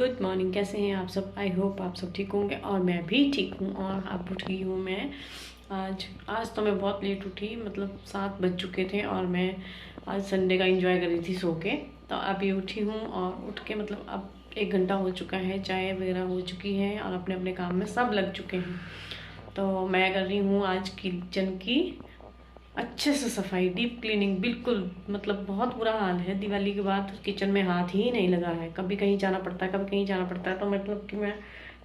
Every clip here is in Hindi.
Good morning. कैसे हैं आप सब? आई होप आप सब ठीक होंगे और मैं भी ठीक हूँ। और अब उठ गई हूँ मैं। आज तो मैं बहुत लेट उठी, मतलब 7 बज चुके थे और मैं आज संडे का एंजॉय कर रही थी सो के। तो अभी उठी हूँ और उठ के मतलब अब 1 घंटा हो चुका है, चाय वगैरह हो चुकी है और अपने अपने काम में सब लग चुके हैं। तो मैं कर रही हूँ आज किचन की अच्छे से सफाई, डीप क्लीनिंग। बिल्कुल मतलब बहुत बुरा हाल है, दिवाली के बाद किचन में हाथ ही नहीं लगा है। कभी कहीं जाना पड़ता है, कभी कहीं जाना पड़ता है, तो मतलब कि मैं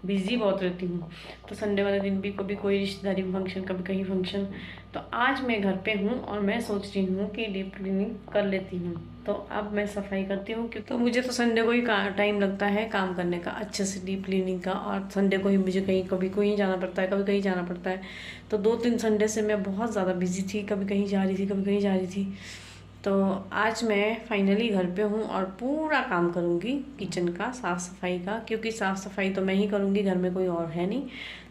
बिज़ी बहुत रहती हूँ। तो संडे वाले दिन भी कभी कोई रिश्तेदारी में फंक्शन, कभी कहीं फंक्शन। तो आज मैं घर पे हूँ और मैं सोच रही हूँ कि डीप क्लीनिंग कर लेती हूँ। तो अब मैं सफाई करती हूँ, क्योंकि तो मुझे तो संडे को ही टाइम लगता है काम करने का, अच्छे से डीप क्लीनिंग का। और संडे को ही मुझे कहीं कभी कहीं जाना पड़ता है, कभी कहीं जाना पड़ता है। तो 2-3 संडे से मैं बहुत ज़्यादा बिजी थी, कभी कहीं जा रही थी, कभी कहीं जा रही थी। तो आज मैं फाइनली घर पे हूँ और पूरा काम करूँगी किचन का, साफ़ सफाई का। क्योंकि साफ़ सफाई तो मैं ही करूँगी, घर में कोई और है नहीं,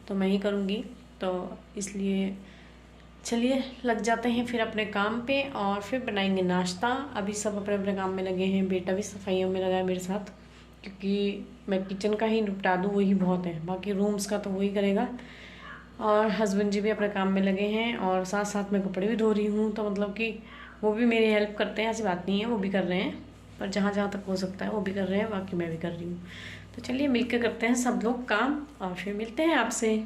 तो मैं ही करूँगी। तो इसलिए चलिए लग जाते हैं फिर अपने काम पे और फिर बनाएंगे नाश्ता। अभी सब अपने अपने काम में लगे हैं, बेटा भी सफाइयों में लगा है मेरे साथ, क्योंकि मैं किचन का ही निपटा दूँ वही बहुत है, बाकी रूम्स का तो वही करेगा। और हस्बैंड जी भी अपने काम में लगे हैं और साथ साथ मैं कपड़े भी धो रही हूँ। तो मतलब कि वो भी मेरी हेल्प करते हैं, ऐसी बात नहीं है, वो भी कर रहे हैं। पर जहाँ जहाँ तक हो सकता है वो भी कर रहे हैं, बाकी मैं भी कर रही हूँ। तो चलिए मिलकर करते हैं सब लोग काम और फिर मिलते हैं आपसे।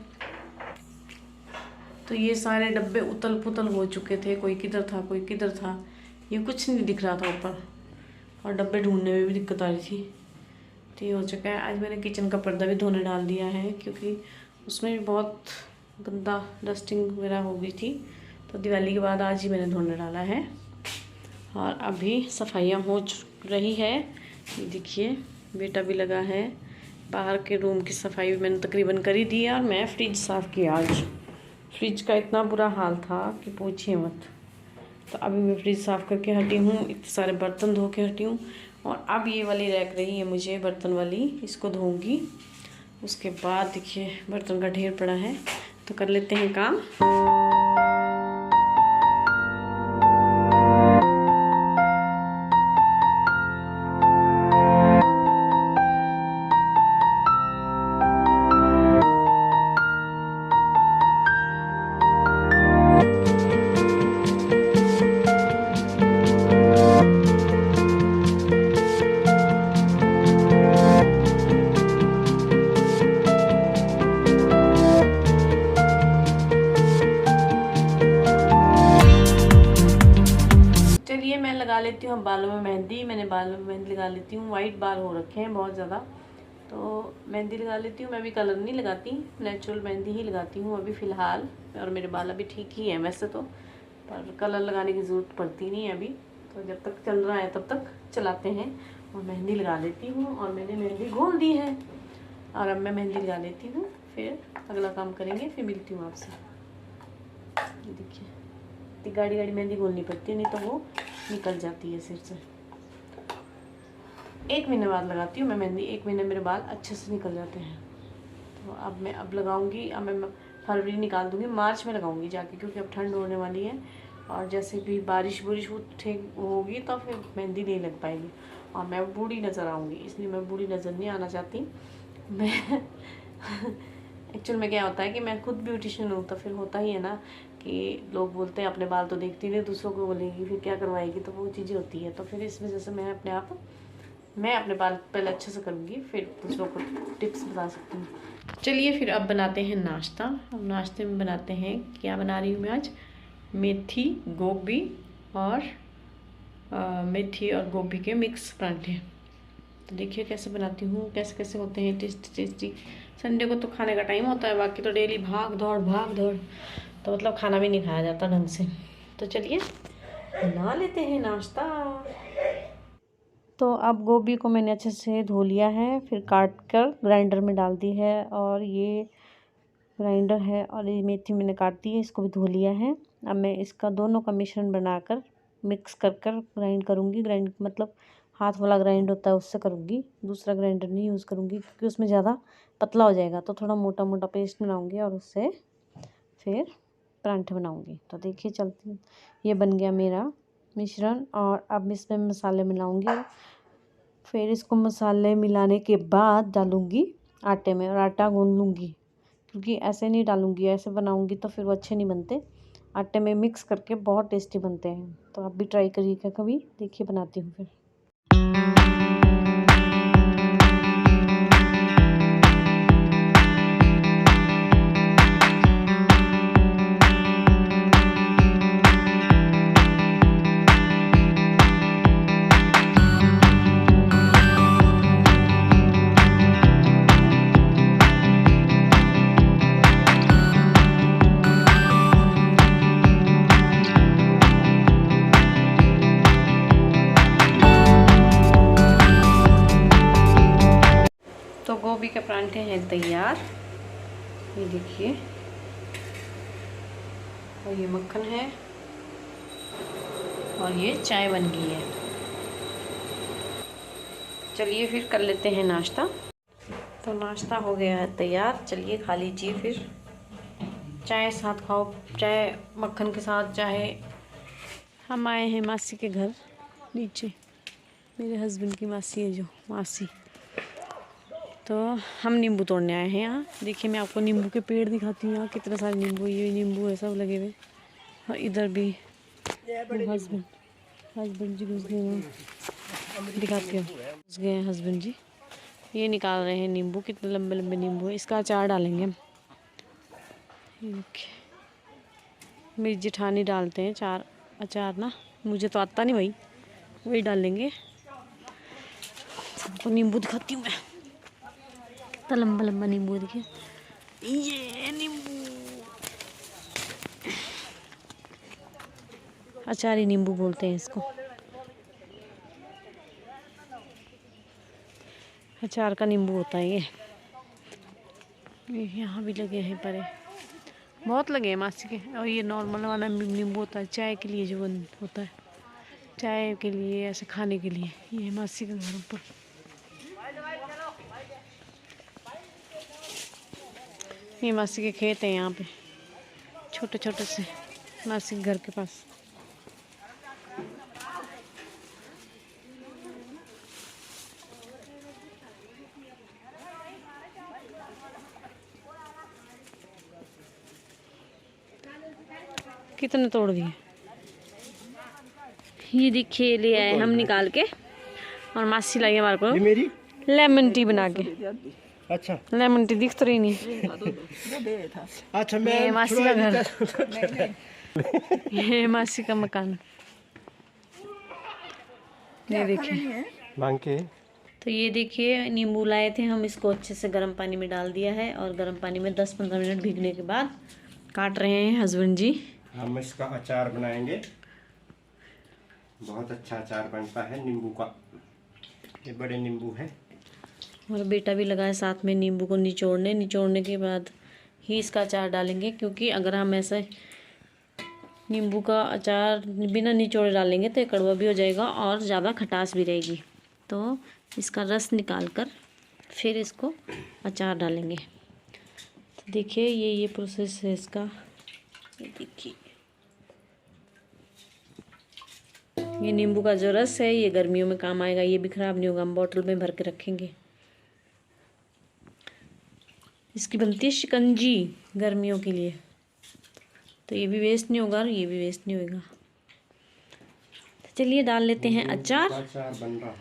तो ये सारे डब्बे उतल पुतल हो चुके थे, कोई किधर था कोई किधर था, ये कुछ नहीं दिख रहा था ऊपर, और डब्बे ढूंढने में भी दिक्कत आ रही थी। तो ये हो चुका है। आज मैंने किचन का पर्दा भी धोने डाल दिया है, क्योंकि उसमें भी बहुत गंदा डस्टिंग वगैरह हो गई थी। तो दिवाली के बाद आज ही मैंने धोने डाला है। और अभी सफाइयाँ हो रही है, ये देखिए बेटा भी लगा है। बाहर के रूम की सफाई भी मैंने तकरीबन कर ही दी है। और मैं फ्रिज साफ़ किया आज, फ्रिज का इतना बुरा हाल था कि पूछिए मत। तो अभी मैं फ्रिज साफ़ करके हटी हूँ, इतने सारे बर्तन धो के हटी हूँ। और अब ये वाली रैक रही है मुझे बर्तन वाली, इसको धोऊंगी। उसके बाद देखिए बर्तन का ढेर पड़ा है, तो कर लेते हैं काम। चलिए मैं लगा लेती हूँ बालों में मेहंदी। मैंने बालों में मेहंदी लगा लेती हूँ, वाइट बाल हो रखे हैं बहुत ज़्यादा, तो मेहंदी लगा लेती हूँ। मैं भी कलर नहीं लगाती, नेचुरल मेहंदी ही लगाती हूँ अभी फ़िलहाल। और मेरे बाल अभी ठीक ही हैं वैसे तो, पर कलर लगाने की ज़रूरत पड़ती नहीं है अभी। तो जब तक चल रहा है तब तक चलाते हैं। और मेहंदी लगा लेती हूँ, और मैंने मेहंदी घोल दी है। और अब मैं मेहंदी लगा लेती हूँ, फिर अगला काम करेंगे, फिर मिलती हूँ आपसे। ये देखिए इतनी गाढ़ी गाढ़ी मेहंदी घोलनी पड़ती है, नहीं तो वो निकल जाती है सिर से। 1 महीने बाद लगाती हूँ मैं मेहंदी, 1 महीने मेरे बाल अच्छे से निकल जाते हैं। तो अब मैं लगाऊंगी, अब मैं फरवरी निकाल दूंगी, मार्च में लगाऊंगी जाके, क्योंकि अब ठंड होने वाली है। और जैसे भी बारिश बुरिश होगी तो फिर मेहंदी नहीं लग पाएगी और मैं बूढ़ी नज़र आऊँगी, इसलिए मैं बूढ़ी नज़र नहीं आना चाहती मैं एक्चुअल में क्या होता है कि मैं खुद ब्यूटिशियन हूँ, तो फिर होता ही है ना कि लोग बोलते हैं अपने बाल तो देखती नहीं, दूसरों को बोलेगी फिर क्या करवाएगी, तो वो चीज़ें होती है। तो फिर इस वजह से मैं अपने बाल पहले अच्छे से करूँगी, फिर दूसरों को टिप्स बता सकती हूँ। चलिए फिर अब बनाते हैं नाश्ता। अब नाश्ते में बनाते हैं, क्या बना रही हूँ मैं आज, मेथी गोभी और मेथी और गोभी के मिक्स पराठे। तो देखिए कैसे बनाती हूँ, कैसे कैसे होते हैं टेस्टी टेस्टी। संडे को तो खाने का टाइम होता है, बाकी तो डेली भाग दौड़, तो मतलब खाना भी नहीं खाया जाता ढंग से। तो चलिए बना लेते हैं नाश्ता। तो अब गोभी को मैंने अच्छे से धो लिया है, फिर काट कर ग्राइंडर में डाल दी है। और ये ग्राइंडर है, और ये मेथी मैंने काट दी है, इसको भी धो लिया है। अब मैं इसका दोनों का मिश्रण बनाकर मिक्स कर कर ग्राइंड करूँगी। ग्राइंड मतलब हाथ वाला ग्राइंड होता है उससे करूँगी, दूसरा ग्राइंडर नहीं यूज़ करूँगी, क्योंकि उसमें ज़्यादा पतला हो जाएगा। तो थोड़ा मोटा मोटा पेस्ट बनाऊँगी और उससे फिर परांठे बनाऊँगी। तो देखिए चलती हूँ, ये बन गया मेरा मिश्रण। और अब इसमें मसाले मिलाऊँगी। फिर इसको मसाले मिलाने के बाद डालूँगी आटे में और आटा गूँध लूँगी, क्योंकि ऐसे नहीं डालूँगी, ऐसे बनाऊँगी तो फिर वो अच्छे नहीं बनते। आटे में मिक्स करके बहुत टेस्टी बनते हैं। तो आप भी ट्राई करिएगा कभी। देखिए बनाती हूँ फिर। तो गोभी के परांठे हैं तैयार, ये देखिए। और ये मक्खन है और ये चाय बन गई है। चलिए फिर कर लेते हैं नाश्ता। तो नाश्ता हो गया है तैयार, चलिए खा लीजिए फिर। चाय साथ खाओ, चाय मक्खन के साथ। चाहे हम आए हैं मासी के घर नीचे, मेरे हस्बैंड की मासी है जो मासी। तो हम नींबू तोड़ने आए हैं यहाँ। देखिए मैं आपको नींबू के पेड़ दिखाती हूँ। यहाँ कितने सारे नींबू, ये नींबू है सब लगे हुए। और इधर भी हस्बैंड जी घुस गए हैं, दिखाती हूँ। घुस गए हैं हस्बैंड जी, ये निकाल रहे हैं नींबू। कितने लंबे लंबे नींबू है। इसका अचार डालेंगे हम। मेरी जेठानी डालते हैं अचार ना, मुझे तो आता नहीं भाई, वही डालेंगे। सबको नींबू दिखाती हूँ मैं। इतना लंबा लंबा नींबू देखिए, ये नींबू अचारी नींबू बोलते हैं इसको। अचार का नींबू होता है ये। यहाँ भी लगे हैं परे, बहुत लगे हैं मासी के। और ये नॉर्मल वाला नींबू होता है चाय के लिए, जो होता है चाय के लिए, ऐसे खाने के लिए। ये मासी के घर पर। ये मासी के खेत हैं यहाँ पे, छोटे छोटे से, मासी के घर के पास। कितने तोड़ दिए, ये देखिए ले आए हम निकाल के। और मासी लाई हमारे को मेरी लेमन टी बना के। अच्छा, लेमन टी दिख तो रही नहीं। अच्छा, मैं मासी का घर, ये मासी का मकान, ये देखिए मांग के। तो ये देखिए नींबू लाए थे हम, इसको अच्छे से गर्म पानी में डाल दिया है। और गर्म पानी में 10-15 मिनट भीगने के बाद काट रहे हैं हस्बैंड जी। हम इसका अचार बनाएंगे, बहुत अच्छा अचार बनता है नींबू का। ये बड़े नींबू है। और बेटा भी लगा है साथ में नींबू को निचोड़ने के बाद ही इसका अचार डालेंगे। क्योंकि अगर हम ऐसे नींबू का अचार बिना निचोड़े डालेंगे तो ये कड़वा भी हो जाएगा और ज़्यादा खटास भी रहेगी। तो इसका रस निकाल कर फिर इसको अचार डालेंगे। तो देखिए ये प्रोसेस है इसका। ये देखिए ये नींबू का जो रस है ये गर्मियों में काम आएगा, ये भी ख़राब नहीं होगा। हम बॉटल में भर के रखेंगे। इसकी बनती है शिकंजी गर्मियों के लिए, तो ये भी वेस्ट नहीं होगा और ये भी वेस्ट नहीं होगा। तो चलिए डाल लेते हैं अचार। अचार बन रहा है,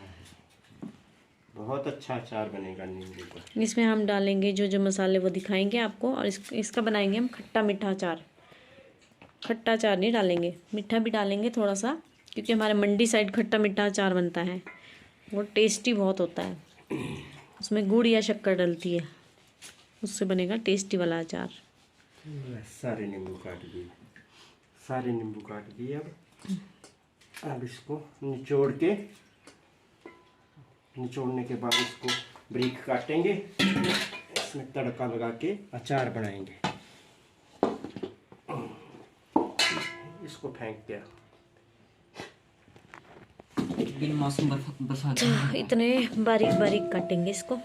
बहुत अच्छा अचार बनेगा नींबू का। इसमें हम डालेंगे जो जो मसाले वो दिखाएंगे आपको। और इसका बनाएंगे हम खट्टा मीठा अचार। खट्टा अचार नहीं डालेंगे, मीठा भी डालेंगे थोड़ा सा, क्योंकि हमारे मंडी साइड खट्टा मीठा अचार बनता है, वो टेस्टी बहुत होता है। उसमें गुड़ या शक्कर डलती है, उससे बनेगा टेस्टी वाला अचार। सारे नींबू काट दिए। अब इसको निचोड़ने के बाद इसको ब्रिक काटेंगे, इसमें तड़का लगा के अचार बनाएंगे। इसको फेंक दिया। मौसम इतने बारीक बारीक काटेंगे इसको,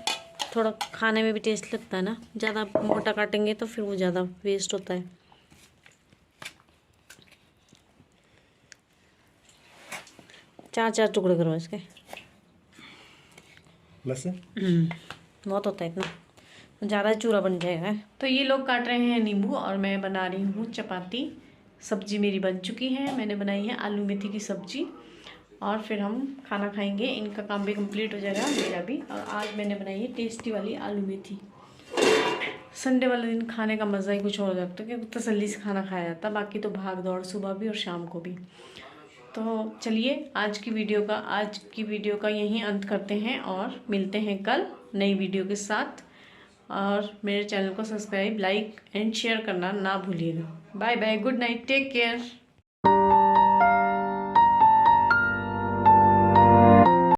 थोड़ा खाने में भी टेस्ट लगता है ना। ज़्यादा मोटा काटेंगे तो फिर वो ज़्यादा वेस्ट होता है। चार टुकड़े करो इसके। बस बहुत होता है इतना, ज़्यादा चूरा बन जाएगा। तो ये लोग काट रहे हैं नींबू और मैं बना रही हूँ चपाती। सब्जी मेरी बन चुकी है, मैंने बनाई है आलू मेथी की सब्जी और फिर हम खाना खाएंगे। इनका काम भी कंप्लीट हो जाएगा, मेरा भी। और आज मैंने बनाई है टेस्टी वाली आलू मेथी। संडे वाले दिन खाने का मज़ा ही कुछ और हो जाता है क्योंकि तसल्ली से खाना खाया जाता है, बाकी तो भाग दौड़ सुबह भी और शाम को भी। तो चलिए आज की वीडियो का यहीं अंत करते हैं और मिलते हैं कल नई वीडियो के साथ। और मेरे चैनल को सब्सक्राइब, लाइक एंड शेयर करना ना भूलिएगा। Bye bye, good night, take care.